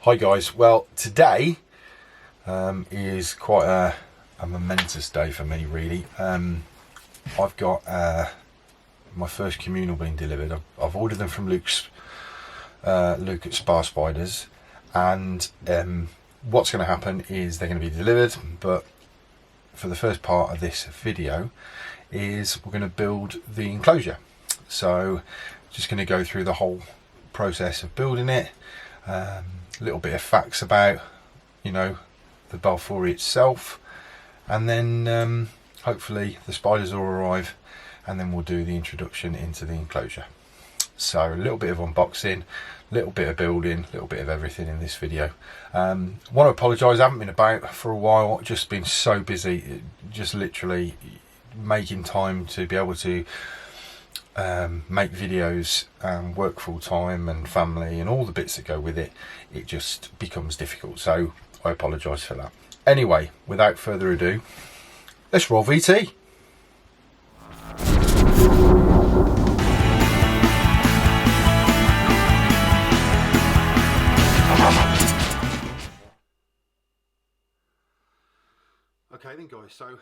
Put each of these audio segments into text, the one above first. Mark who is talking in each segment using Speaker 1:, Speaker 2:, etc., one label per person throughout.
Speaker 1: Hi guys, well today is quite a momentous day for me really. I've got my first communal being delivered. I've ordered them from Luke at Spa Spiders, and what's going to happen is they're going to be delivered, but for the first part of this video is we're going to build the enclosure. So just going to go through the whole process of building it, a little bit of facts about, you know, the balfouri itself, and then hopefully the spiders will arrive, and then we'll do the introduction into the enclosure. So a little bit of unboxing, a little bit of building, a little bit of everything in this video. Want to apologise, I haven't been about for a while, just been so busy, just literally making time to be able to make videos and work full time and family and all the bits that go with it. It just becomes difficult, so I apologise for that. Anyway, without further ado, let's roll VT. Okay then guys, so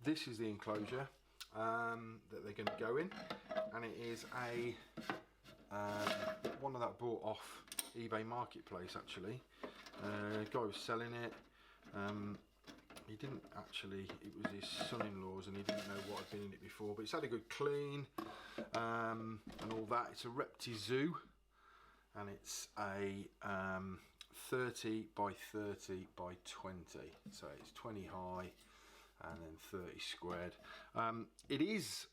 Speaker 1: this is the enclosure that they're going to go in, and it is a one that I bought off eBay Marketplace actually. Guy was selling it. He didn't actually, it was his son-in-law's and he didn't know what had been in it before, but it's had a good clean and all that. It's a Reptizoo, and it's a 30 by 30 by 20, so it's 20 high and then 30 squared. It is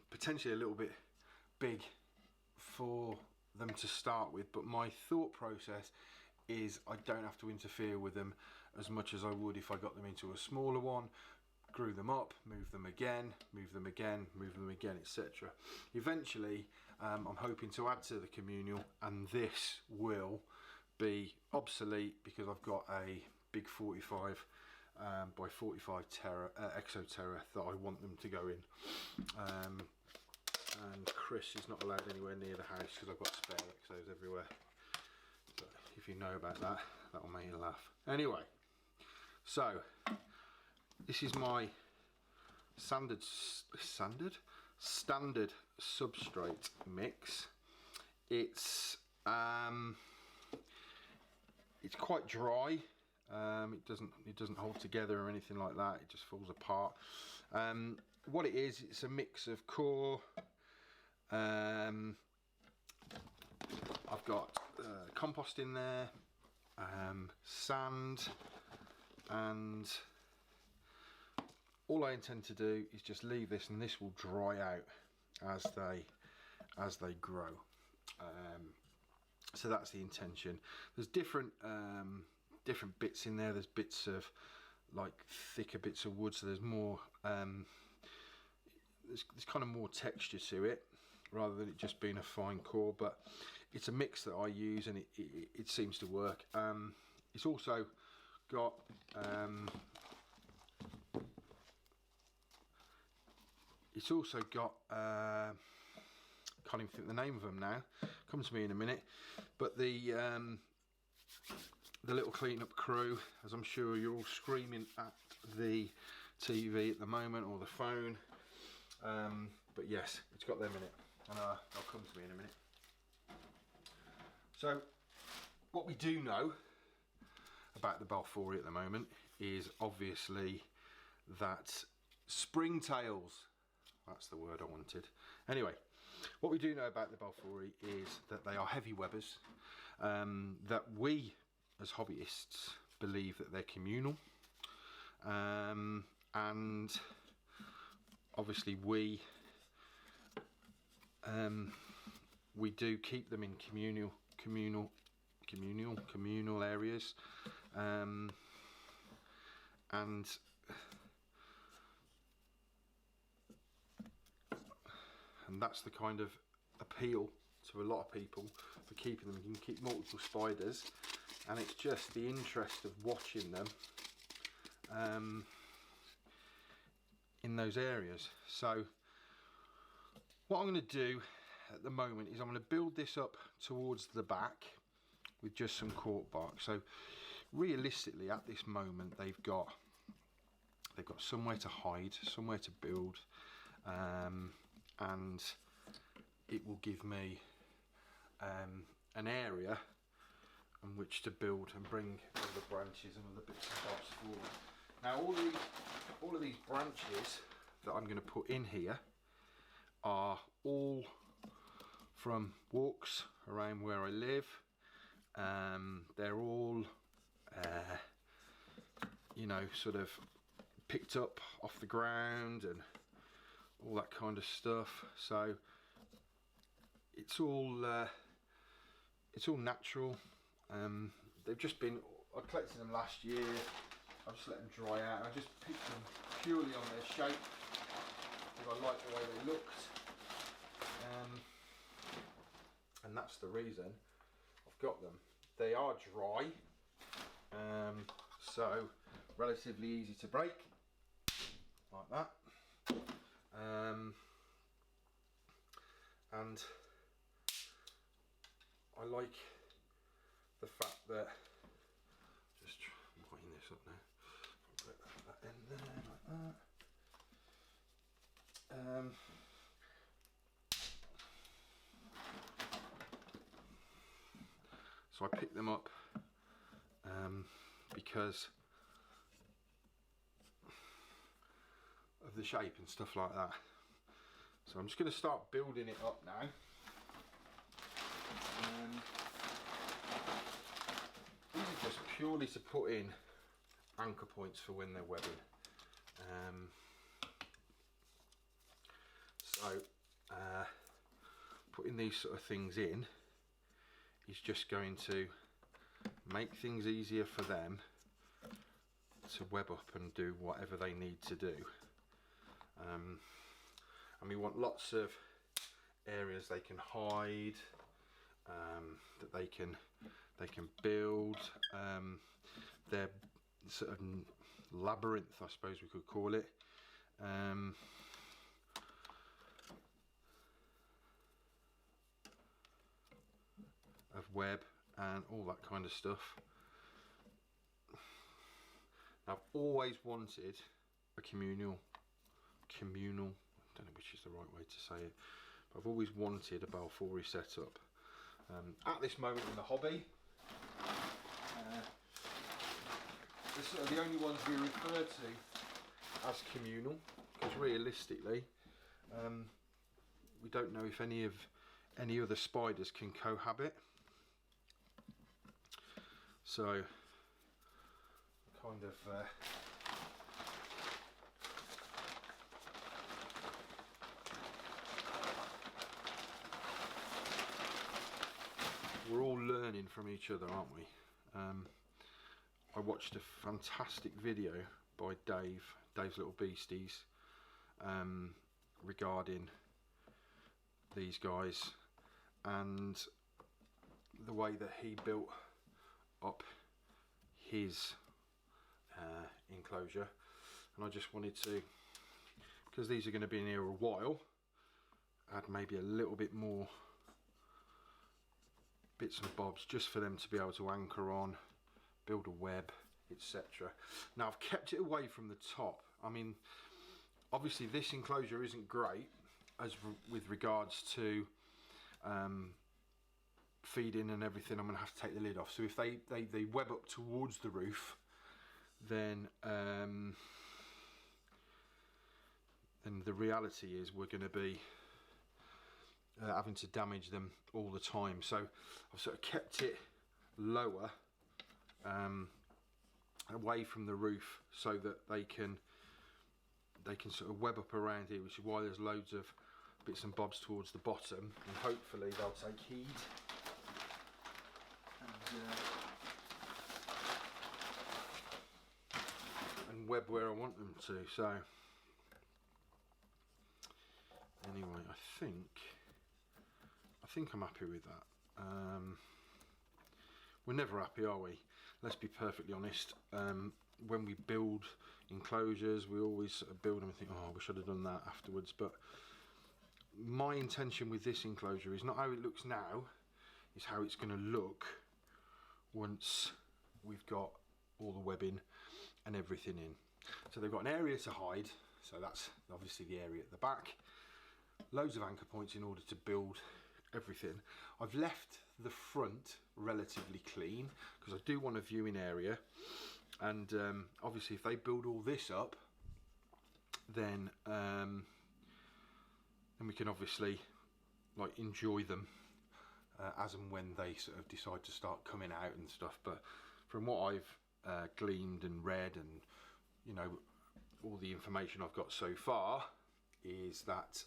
Speaker 1: potentially a little bit big for them to start with, but my thought process is I don't have to interfere with them as much as I would if I got them into a smaller one, grew them up, move them again, move them again, move them again, etc. Eventually I'm hoping to add to the communal, and this will be obsolete because I've got a big 45 by 45 Exo Terra that I want them to go in. And Chris is not allowed anywhere near the house because I've got spare Exos everywhere. So if you know about that, that'll make you laugh. Anyway, so this is my standard substrate mix. It's quite dry. It doesn't hold together or anything like that. It just falls apart. What it is, it's a mix of core. I've got compost in there, sand, and all I intend to do is just leave this, and this will dry out as they grow. So that's the intention. There's different bits in there. There's bits of like thicker bits of wood, so there's more there's kind of more texture to it rather than it just being a fine core, but it's a mix that I use, and it seems to work. It's also got can't even think the name of them now, come to me in a minute, but the little clean-up crew, as I'm sure you're all screaming at the TV at the moment, or the phone, but yes, it's got them in it, and they'll come to me in a minute. So what we do know about the balfouri at the moment is obviously that springtails, that's the word I wanted. Anyway, what we do know about the balfouri is that they are heavy webbers, that we as hobbyists believe that they're communal, and obviously we do keep them in communal areas, and that's the kind of appeal to a lot of people for keeping them. You can keep multiple spiders, and it's just the interest of watching them in those areas. So what I'm going to do at the moment is I'm going to build this up towards the back with just some cork bark. So realistically at this moment they've got somewhere to hide, somewhere to build, and it will give me an area on which to build and bring other branches and other bits and bobs forward. Now all of these branches that I'm going to put in here are all from walks around where I live. They're all you know, sort of picked up off the ground and all that kind of stuff, so it's all natural. They've just been, I collected them last year, I just let them dry out. I just picked them purely on their shape because I liked the way they looked, and that's the reason I've got them. They are dry, so relatively easy to break, like that. And I like the fact that, just whiten this up now, put that in there like that. So I picked them up because of the shape and stuff like that. So I'm just going to start building it up now. These are just purely to put in anchor points for when they're webbing. Putting these sort of things in is just going to make things easier for them to web up and do whatever they need to do. And we want lots of areas they can hide, that they can build. Their sort of labyrinth, I suppose we could call it. Of web and all that kind of stuff. Now, I've always wanted a communal, I don't know which is the right way to say it, but I've always wanted a balfouri setup. At this moment in the hobby, they're sort of the only ones we refer to as communal, because realistically we don't know if any other spiders can cohabit. So kind of we're all learning from each other, aren't we? I watched a fantastic video by Dave's Little Beasties, regarding these guys and the way that he built up his enclosure, and I just wanted to, because these are going to be in here a while, add maybe a little bit more bits and bobs just for them to be able to anchor on, build a web, etc. Now I've kept it away from the top. I mean, obviously this enclosure isn't great as with regards to feeding and everything. I'm going to have to take the lid off, so if they web up towards the roof, then the reality is we're going to be having to damage them all the time. So I've sort of kept it lower, away from the roof, so that they can sort of web up around here, which is why there's loads of bits and bobs towards the bottom, and hopefully they'll take heed and web where I want them to. So anyway, I think I'm happy with that. We're never happy, are we? Let's be perfectly honest. When we build enclosures, we always sort of build them and think, oh, we should have done that afterwards. But my intention with this enclosure is not how it looks now, is how it's going to look once we've got all the webbing and everything in. So they've got an area to hide, so that's obviously the area at the back. Loads of anchor points in order to build everything. I've left the front relatively clean because I do want a viewing area, and obviously if they build all this up, then we can obviously like enjoy them as and when they sort of decide to start coming out and stuff. But from what I've gleaned and read, and you know, all the information I've got so far, is that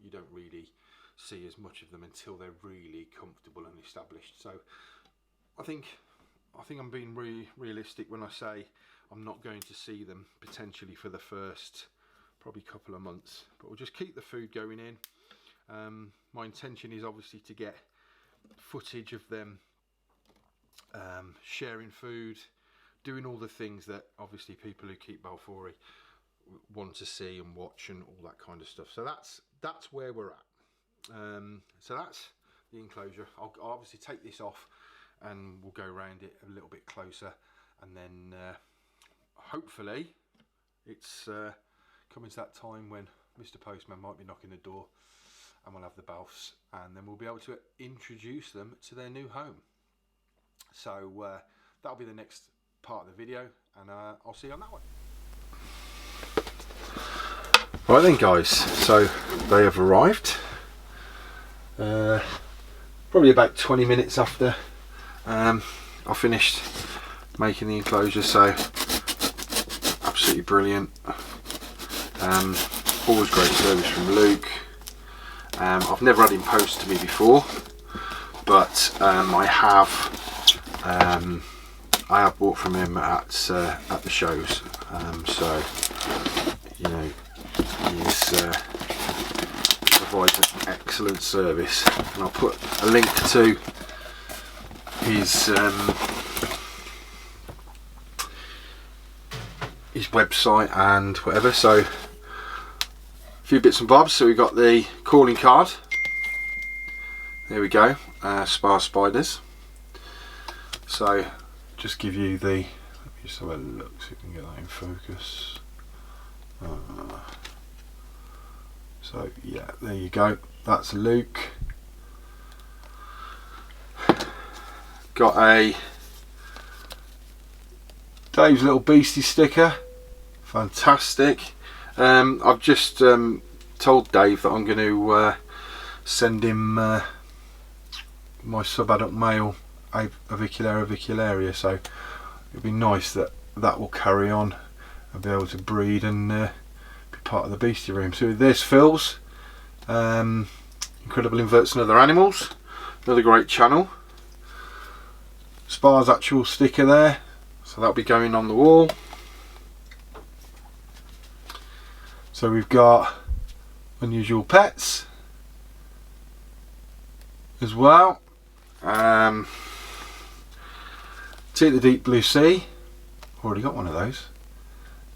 Speaker 1: you don't really see as much of them until they're really comfortable and established. So I think I'm being realistic when I say I'm not going to see them potentially for the first probably couple of months, but we'll just keep the food going in. My intention is obviously to get footage of them sharing food, doing all the things that obviously people who keep balfouri want to see and watch, and all that kind of stuff. So that's where we're at. So that's the enclosure. I'll obviously take this off and we'll go around it a little bit closer, and then hopefully it's coming to that time when Mr. Postman might be knocking the door, and we'll have the balfs, and then we'll be able to introduce them to their new home. So that'll be the next part of the video, and I'll see you on that one. Right then guys, so they have arrived. Probably about 20 minutes after I finished making the enclosure, so absolutely brilliant. Always great service from Luke. I've never had him post to me before, but I have bought from him at the shows. So you know, he's provides an excellent service, and I'll put a link to his website and whatever. So a few bits and bobs. So we've got the calling card, there we go, Spar Spiders. So just give you the, let me just have a look so you can get that in focus. So yeah, there you go, that's Luke. Got a Dave's Little Beastie sticker, fantastic. I've just told Dave that I'm going to send him my sub-adult male avicularia, so it'd be nice that that will carry on and be able to breed and be part of the beastie room. So there's Phil's Incredible Inverts and Other Animals, another great channel. Spar's actual sticker there, so that'll be going on the wall. So we've got Unusual Pets as well. Tea at the Deep Blue Sea, already got one of those.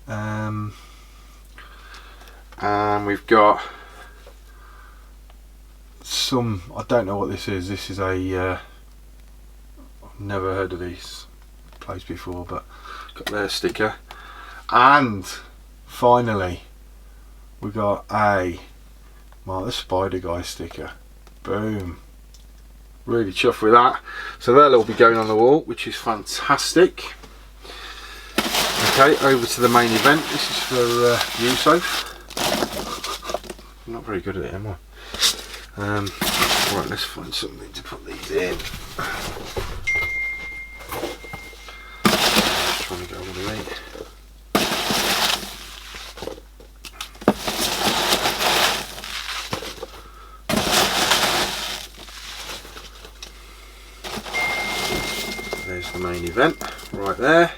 Speaker 1: And we've got some, I don't know what this is. This is a I've never heard of these place before, but got their sticker. And finally we got a Mark the Spider Guy sticker. Boom, really chuffed with that. So that'll all be going on the wall, which is fantastic. Okay, over to the main event. This is for you, Soph. I'm not very good at it, am I? Right, let's find something to put these in. Just trying to go all the way. There's the main event right there.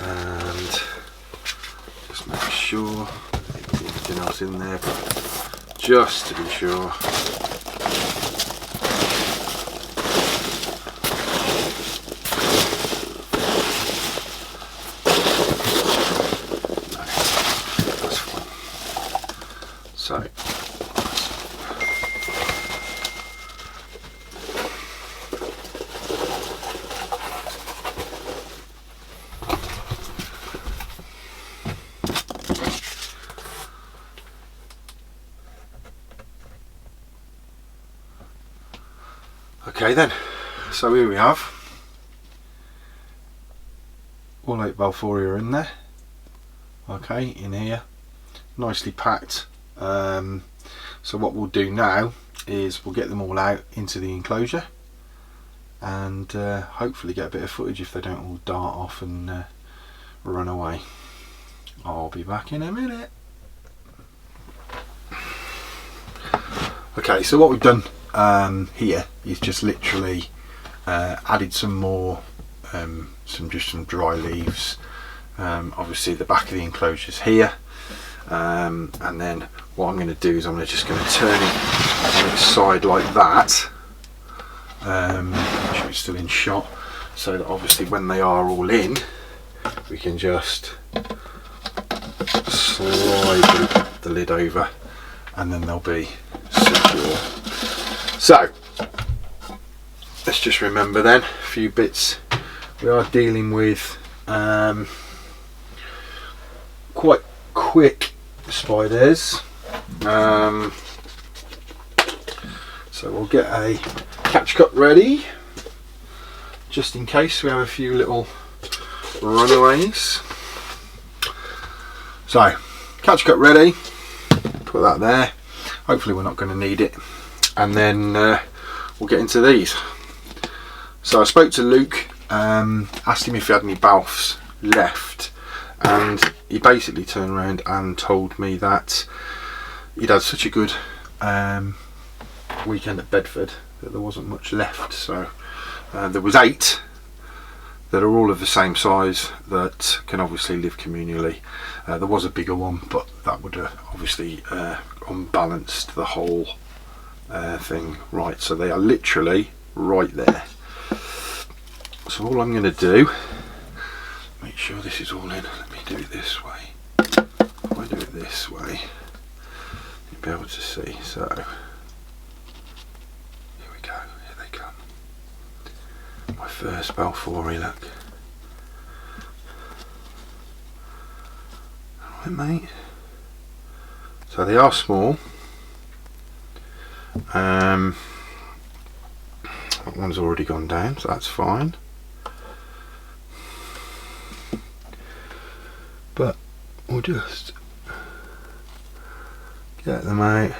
Speaker 1: And just make sure there's anything else in there, but just to be sure. No, that's fine. So Okay then, so here we have all 8 balfouri are in there. Okay, in here, nicely packed. So what we'll do now is we'll get them all out into the enclosure and hopefully get a bit of footage if they don't all dart off and run away. I'll be back in a minute. Okay, so what we've done here is just literally added some more, some dry leaves. Obviously the back of the enclosure's here, and then what I'm going to do is I'm just going to turn it on its side like that. Make sure it's still in shot, so that obviously when they are all in, we can just slide the lid over and then they'll be secure. So let's just remember then a few bits. We are dealing with quite quick spiders, so we'll get a catch cup ready just in case we have a few little runaways. So catch cup ready, put that there, hopefully we're not going to need it, and then we'll get into these. So I spoke to Luke, asked him if he had any balfs left, and he basically turned around and told me that he'd had such a good weekend at Bedford that there wasn't much left. So there was 8 that are all of the same size that can obviously live communally. There was a bigger one, but that would have obviously unbalanced the whole thing. Right, so they are literally right there. So all I'm going to do, make sure this is all in. Let me do it this way. If I do it this way, you'll be able to see. So here we go, here they come. My first balfouri, look. Alright mate. So they are small. That one's already gone down, so that's fine. But we'll just get them out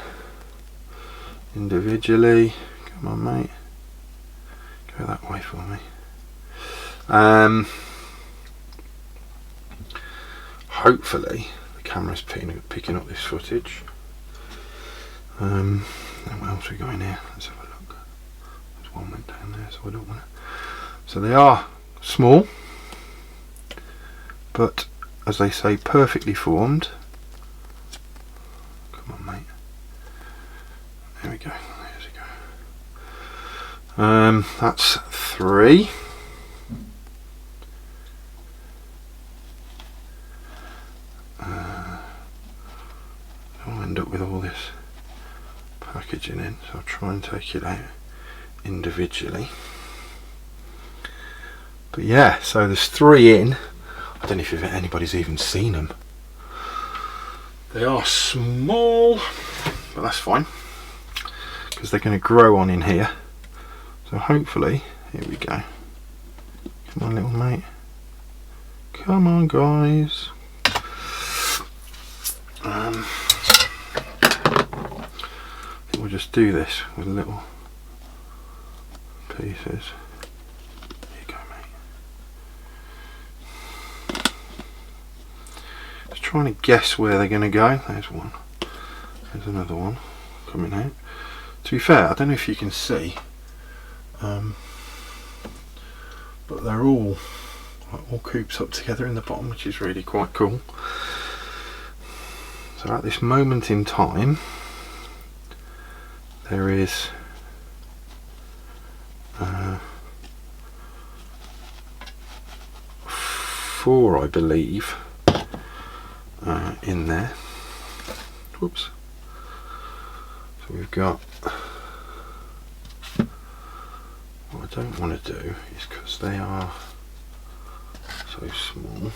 Speaker 1: individually. Come on mate, go that way for me. Hopefully the camera's picking up this footage. And what else we got in here? Let's have a look. There's one went down there, so I don't want to. So they are small, but as they say, perfectly formed. Come on mate, there we go, there we go. That's 3. I'll end up with all this packaging in, so I'll try and take it out individually. But yeah, so there's 3 in. I don't know if anybody's even seen them. They are small, but that's fine because they're going to grow on in here. So hopefully, here we go. Come on little mate. Come on guys. I think we'll just do this with little pieces. There you go mate. Just trying to guess where they're going to go. There's one. There's another one coming out. To be fair, I don't know if you can see, but they're all cooped up together in the bottom, which is really quite cool. So at this moment in time, there is 4, I believe, in there. Whoops. So we've got, what I don't want to do is, because they are so small,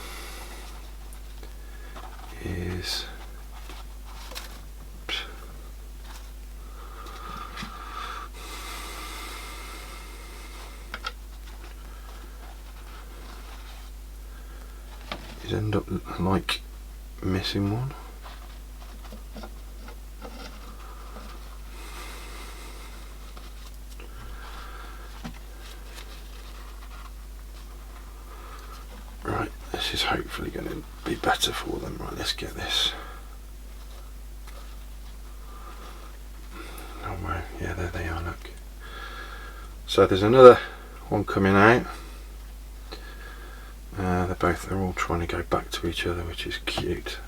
Speaker 1: is end up like missing one. Right, this is hopefully going to be better for them. Right, let's get this. Oh wow, yeah, there they are, look. So there's another one coming out. They're all trying to go back to each other, which is cute,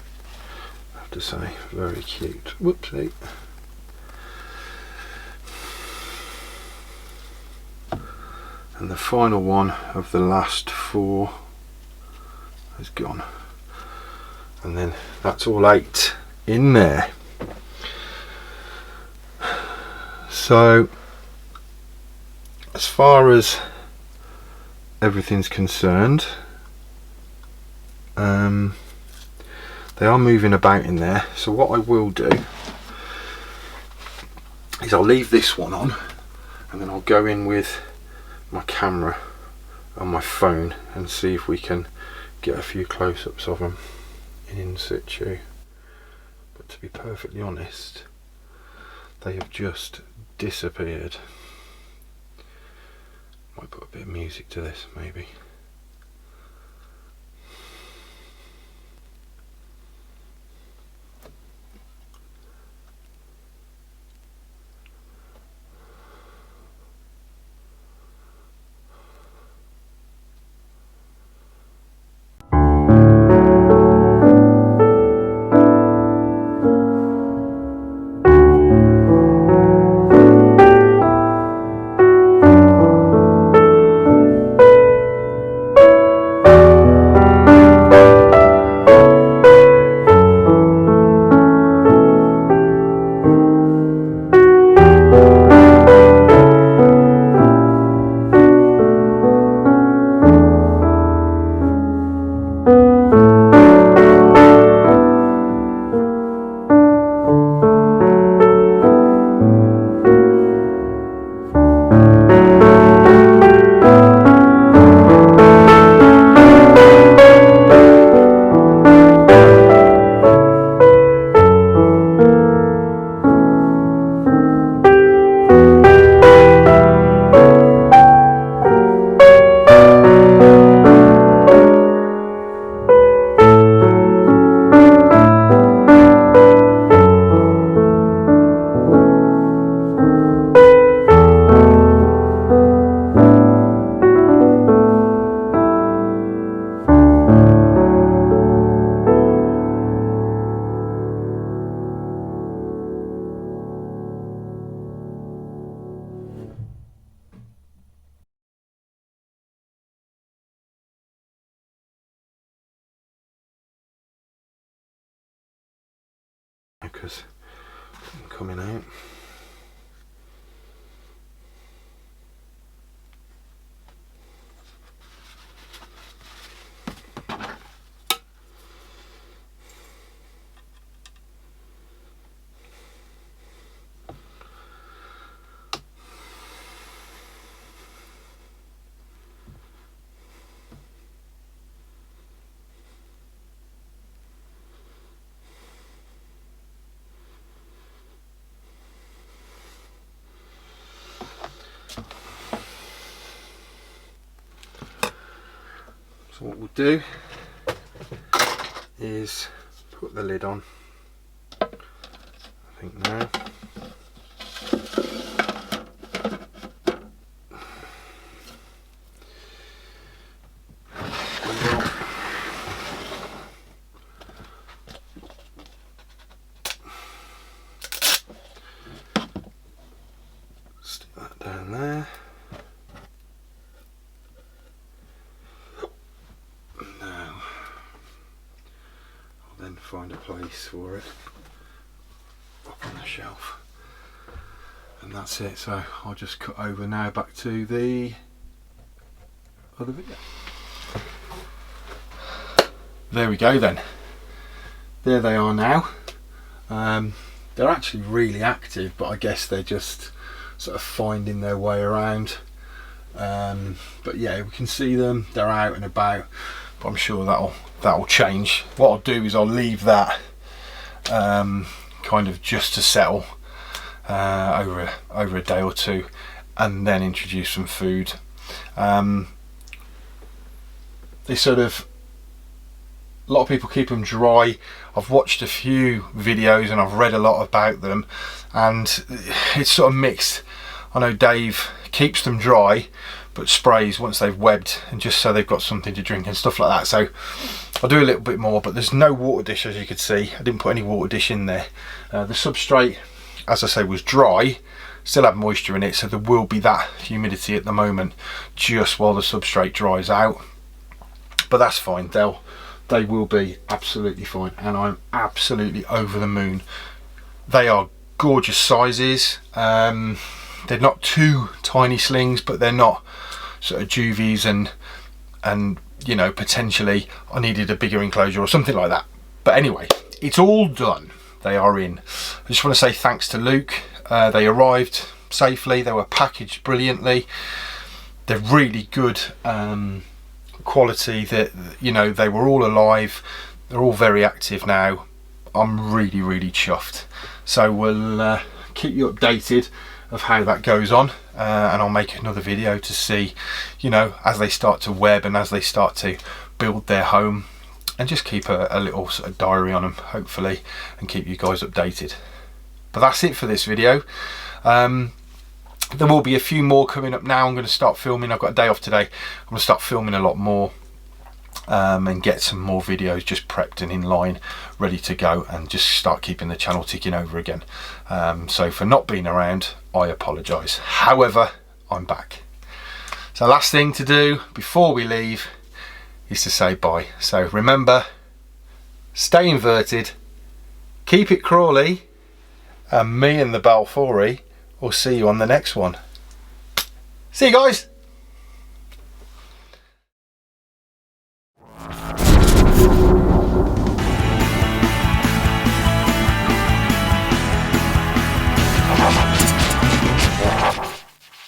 Speaker 1: I have to say, very cute. Whoopsie. And the final one of the last 4 has gone, and then that's all 8 in there. So as far as everything's concerned, they are moving about in there. So what I will do is I'll leave this one on, and then I'll go in with my camera on my phone and see if we can get a few close-ups of them in situ. But to be perfectly honest, they have just disappeared. Might put a bit of music to this, maybe. Because I'm coming out. So what we'll do is put the lid on, I think now. Stick that down there. Find a place for it up on the shelf, and that's it. So I'll just cut over now back to the other video. There we go then. There they are now. They're actually really active, but I guess they're just sort of finding their way around. But yeah, we can see them, they're out and about, but I'm sure that'll that'll change. What I'll do is I'll leave that kind of just to settle over a day or two, and then introduce some food. They sort of, a lot of people keep them dry. I've watched a few videos and I've read a lot about them, and it's sort of mixed. I know Dave keeps them dry but sprays once they've webbed, and just so they've got something to drink and stuff like that. So I'll do a little bit more, but there's no water dish, as you could see. I didn't put any water dish in there. The substrate, as I say, was dry, still had moisture in it, so there will be that humidity at the moment just while the substrate dries out, but that's fine. They will be absolutely fine, and I'm absolutely over the moon. They are gorgeous sizes. They're not too tiny slings, but they're not sort of juvies and you know, potentially I needed a bigger enclosure or something like that. But anyway, it's all done. They are in. I just want to say thanks to Luke. They arrived safely. They were packaged brilliantly. They're really good quality. That, you know, they were all alive. They're all very active now. I'm really chuffed. So we'll keep you updated of how that goes on, and I'll make another video to see, you know, as they start to web and as they start to build their home, and just keep a little sort of diary on them, hopefully, and keep you guys updated. But that's it for this video. There will be a few more coming up now. I'm going to start filming. I've got a day off today. I'm going to start filming a lot more, and get some more videos just prepped and in line, ready to go, and just start keeping the channel ticking over again. So for not being around, I apologise. However, I'm back. So last thing to do before we leave is to say bye. So remember, stay inverted, keep it crawly, and me and the balfouri will see you on the next one. See you guys.